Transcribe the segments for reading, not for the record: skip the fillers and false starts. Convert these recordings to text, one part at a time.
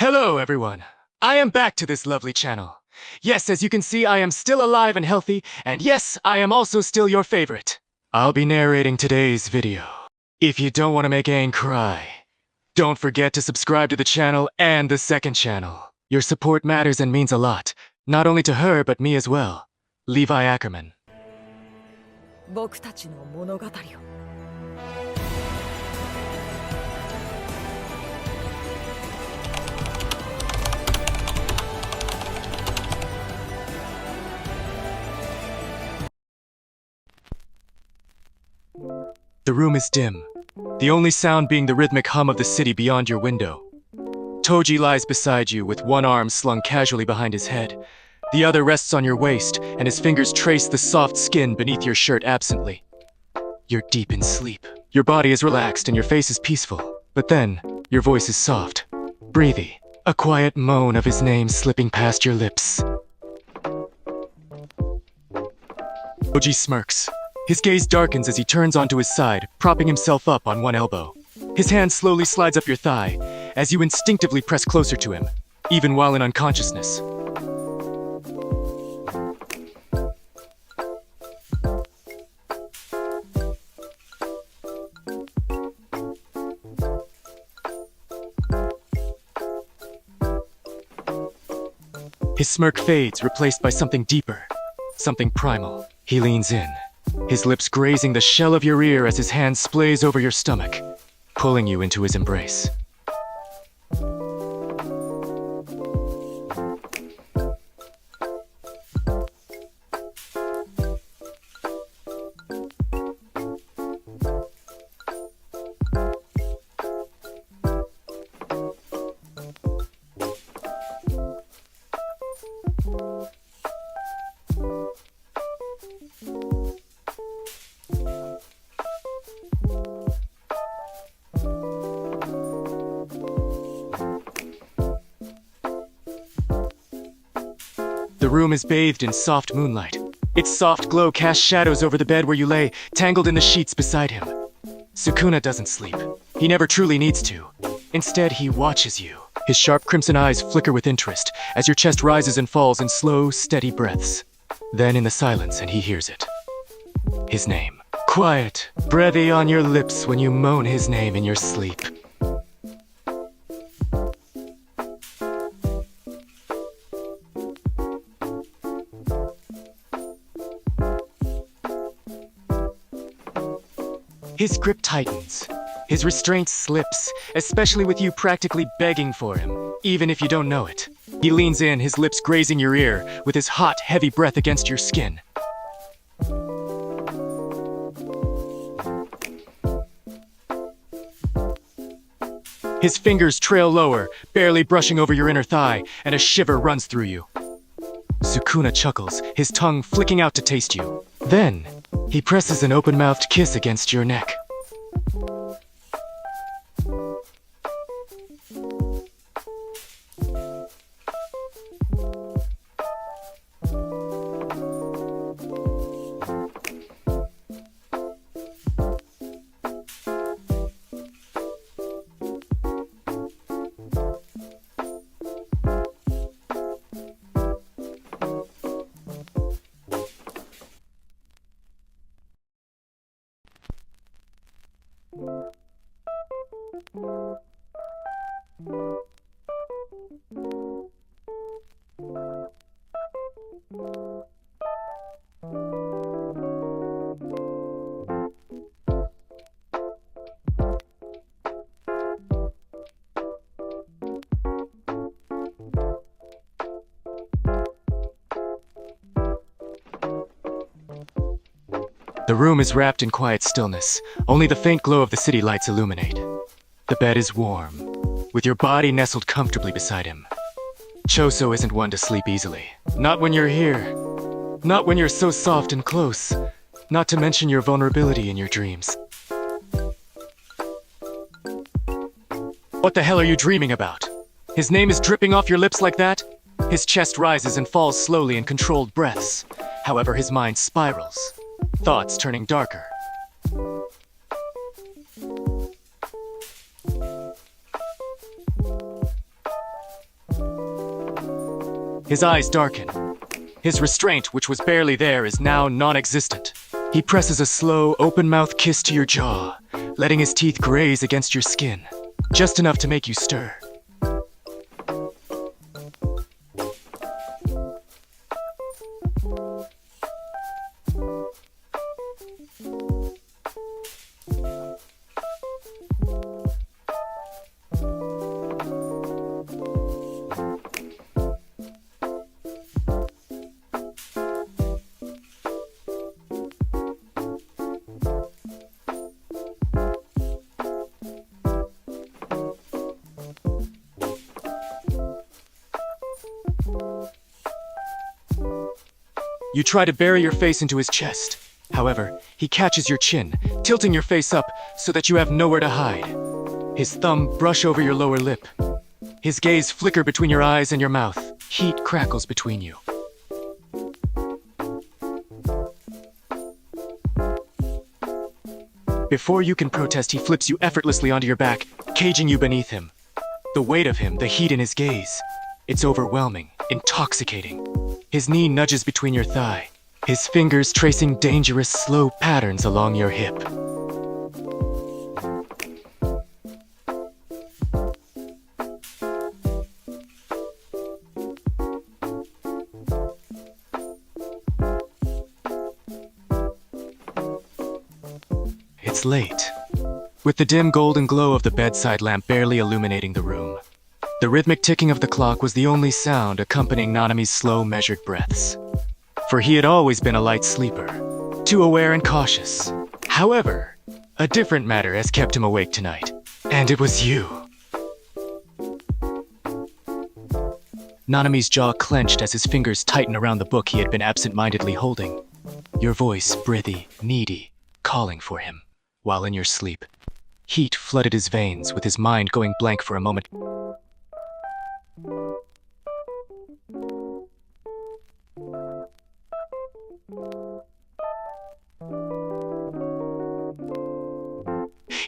Hello everyone, I am back to this lovely channel. Yes, as you can see, I am still alive and healthy, and yes, I am also still your favorite. I'll be narrating today's video. If you don't want to make Aang cry, don't forget to subscribe to the channel and the second channel. Your support matters and means a lot, not only to her but me as well. Levi Ackerman. 僕たちの物語を The room is dim, the only sound being the rhythmic hum of the city beyond your window. Toji lies beside you with one arm slung casually behind his head. The other rests on your waist, and his fingers trace the soft skin beneath your shirt absently. You're deep in sleep. Your body is relaxed and your face is peaceful. But then, your voice is soft, breathy, a quiet moan of his name slipping past your lips. Toji smirks. His gaze darkens as he turns onto his side, propping himself up on one elbow. His hand slowly slides up your thigh, as you instinctively press closer to him, even while in unconsciousness. His smirk fades, replaced by something deeper, something primal. He leans in, his lips grazing the shell of your ear as his hand splays over your stomach, pulling you into his embrace. The room is bathed in soft moonlight. Its soft glow casts shadows over the bed where you lay, tangled in the sheets beside him. Sukuna doesn't sleep. He never truly needs to. Instead, he watches you. His sharp crimson eyes flicker with interest as your chest rises and falls in slow, steady breaths. Then in the silence, and he hears it. His name. Quiet, breathy on your lips when you moan his name in your sleep. His grip tightens. His restraint slips, especially with you practically begging for him, even if you don't know it. He leans in, his lips grazing your ear, with his hot, heavy breath against your skin. His fingers trail lower, barely brushing over your inner thigh, and a shiver runs through you. Sukuna chuckles, his tongue flicking out to taste you. Then, he presses an open-mouthed kiss against your neck. The room is wrapped in quiet stillness. Only the faint glow of the city lights illuminate. The bed is warm, with your body nestled comfortably beside him. Choso isn't one to sleep easily. Not when you're here. Not when you're so soft and close. Not to mention your vulnerability in your dreams. What the hell are you dreaming about? His name is dripping off your lips like that? His chest rises and falls slowly in controlled breaths. However, his mind spirals. Thoughts turning darker. His eyes darken. His restraint, which was barely there, is now non-existent. He presses a slow, open-mouthed kiss to your jaw, letting his teeth graze against your skin, just enough to make you stir. You try to bury your face into his chest. However, he catches your chin, tilting your face up so that you have nowhere to hide. His thumb brush over your lower lip. His gaze flicker between your eyes and your mouth. Heat crackles between you. Before you can protest, he flips you effortlessly onto your back, caging you beneath him. The weight of him, the heat in his gaze. It's overwhelming, intoxicating. His knee nudges between your thigh, his fingers tracing dangerous, slow patterns along your hip. It's late, with the dim golden glow of the bedside lamp barely illuminating the room. The rhythmic ticking of the clock was the only sound accompanying Nanami's slow, measured breaths. For he had always been a light sleeper, too aware and cautious. However, a different matter has kept him awake tonight, and it was you. Nanami's jaw clenched as his fingers tightened around the book he had been absent-mindedly holding. Your voice, breathy, needy, calling for him, while in your sleep. Heat flooded his veins, with his mind going blank for a moment.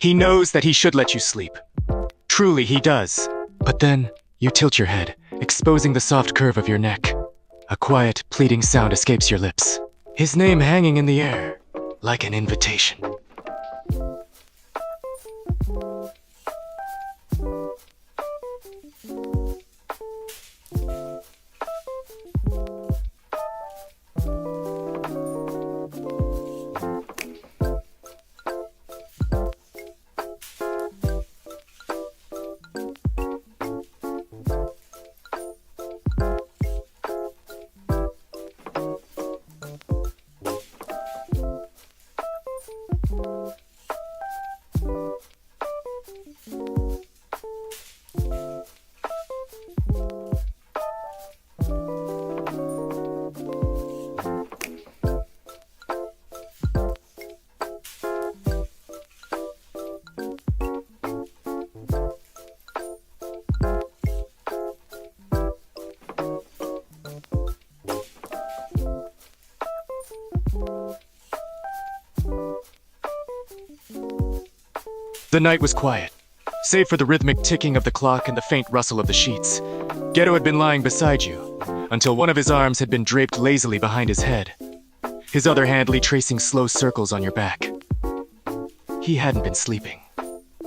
He knows that he should let you sleep. Truly, he does. But then, you tilt your head, exposing the soft curve of your neck. A quiet, pleading sound escapes your lips. His name hanging in the air, like an invitation. The night was quiet, save for the rhythmic ticking of the clock and the faint rustle of the sheets. Geto had been lying beside you, until one of his arms had been draped lazily behind his head, his other hand tracing slow circles on your back. He hadn't been sleeping.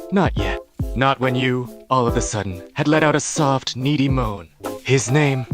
Not yet. Not when you, all of a sudden, had let out a soft, needy moan. His name...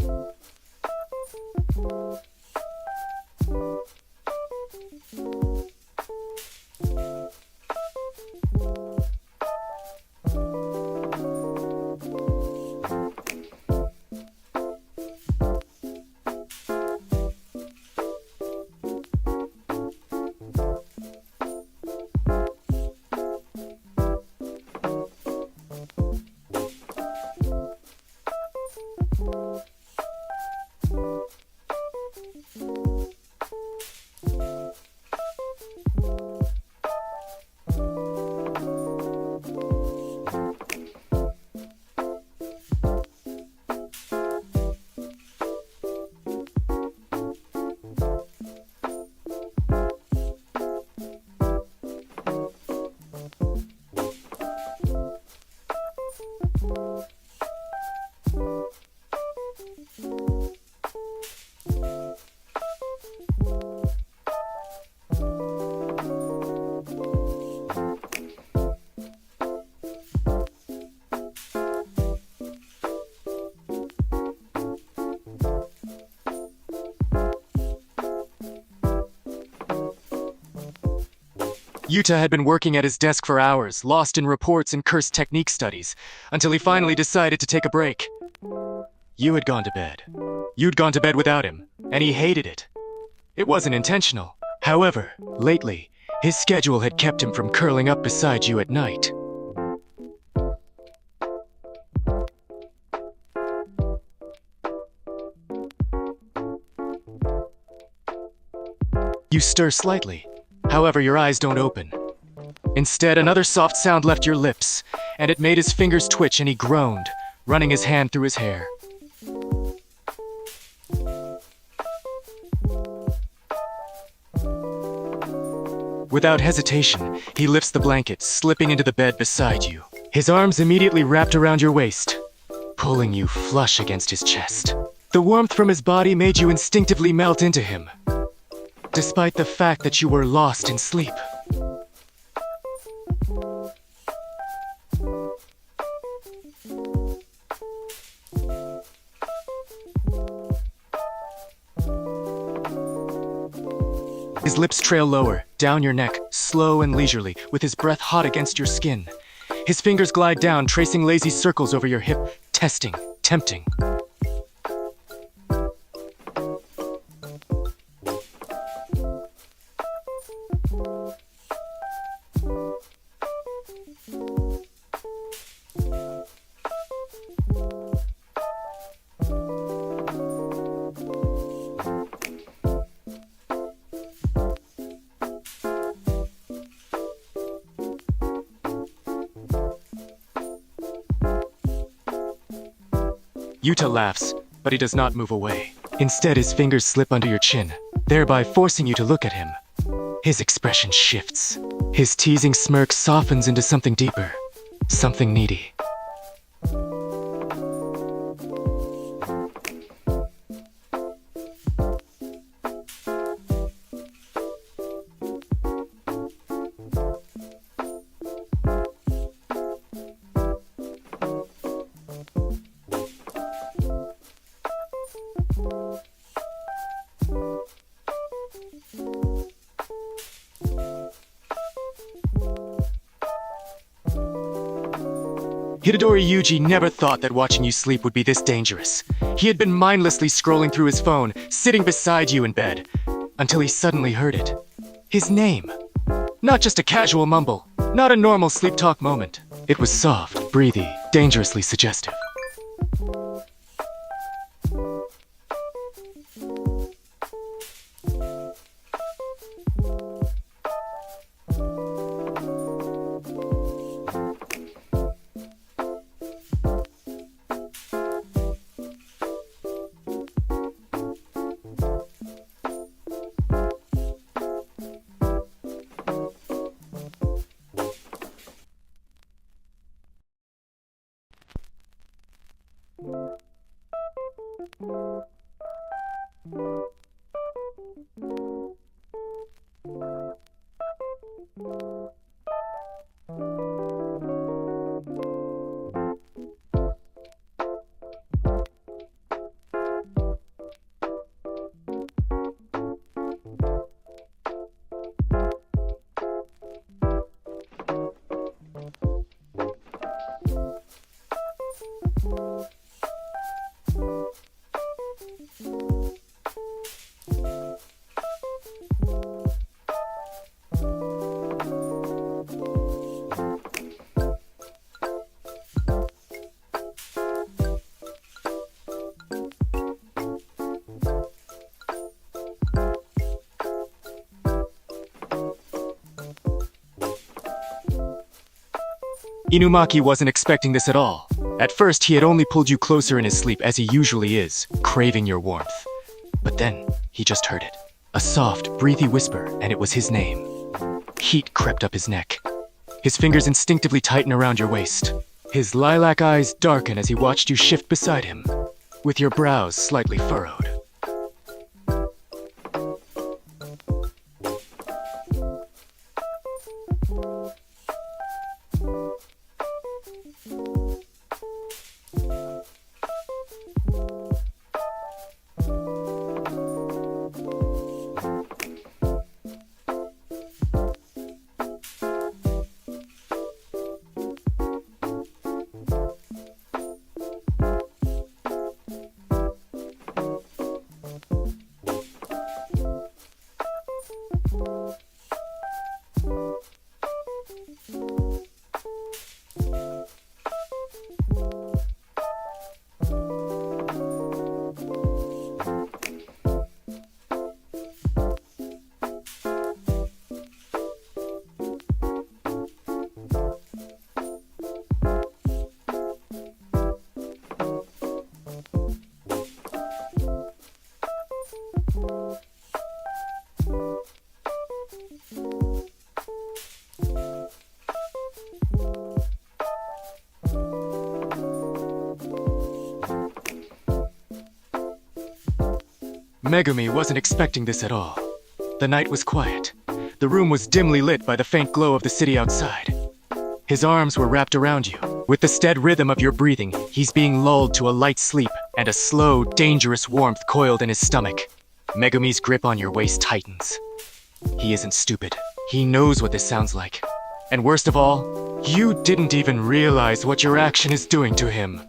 Yuta had been working at his desk for hours, lost in reports and cursed technique studies, until he finally decided to take a break. You had gone to bed. You'd gone to bed without him, and he hated it. It wasn't intentional. However, lately, his schedule had kept him from curling up beside you at night. You stir slightly. However, your eyes don't open. Instead, another soft sound left your lips, and it made his fingers twitch and he groaned, running his hand through his hair. Without hesitation, he lifts the blanket, slipping into the bed beside you. His arms immediately wrapped around your waist, pulling you flush against his chest. The warmth from his body made you instinctively melt into him, despite the fact that you were lost in sleep. His lips trail lower, down your neck, slow and leisurely, with his breath hot against your skin. His fingers glide down, tracing lazy circles over your hip, testing, tempting. Yuta laughs, but he does not move away. Instead, his fingers slip under your chin, thereby forcing you to look at him. His expression shifts. His teasing smirk softens into something deeper, something needy. Hidedori Yuji never thought that watching you sleep would be this dangerous. He had been mindlessly scrolling through his phone, sitting beside you in bed, until he suddenly heard it. His name. Not just a casual mumble, not a normal sleep talk moment. It was soft, breathy, dangerously suggestive. Inumaki wasn't expecting this at all. At first, he had only pulled you closer in his sleep as he usually is, craving your warmth. But then, he just heard it. A soft, breathy whisper, and it was his name. Heat crept up his neck. His fingers instinctively tighten around your waist. His lilac eyes darken as he watched you shift beside him, with your brows slightly furrowed. Megumi wasn't expecting this at all. The night was quiet. The room was dimly lit by the faint glow of the city outside. His arms were wrapped around you. With the steady rhythm of your breathing, he's being lulled to a light sleep, and a slow, dangerous warmth coiled in his stomach. Megumi's grip on your waist tightens. He isn't stupid. He knows what this sounds like. And worst of all, you didn't even realize what your action is doing to him.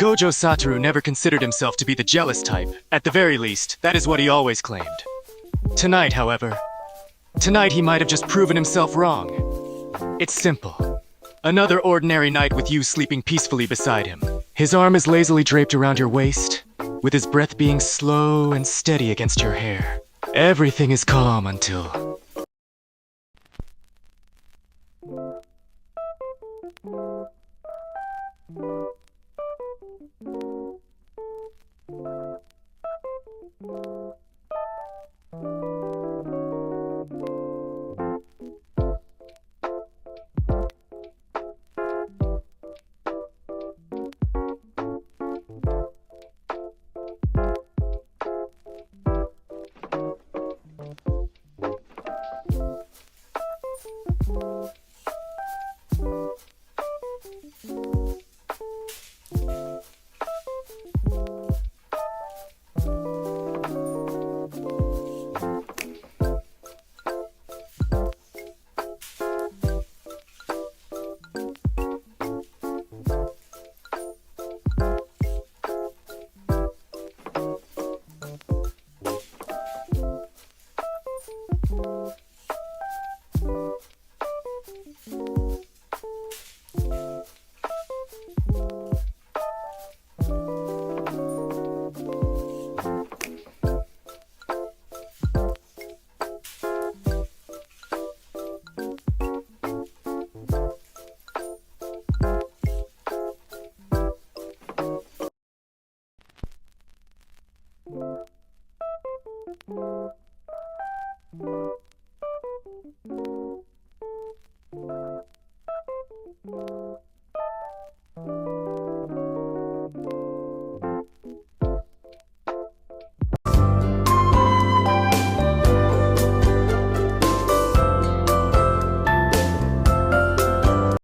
Gojo Satoru never considered himself to be the jealous type. At the very least, that is what he always claimed. Tonight, however, he might have just proven himself wrong. It's simple. Another ordinary night with you sleeping peacefully beside him. His arm is lazily draped around your waist, with his breath being slow and steady against your hair. Everything is calm until...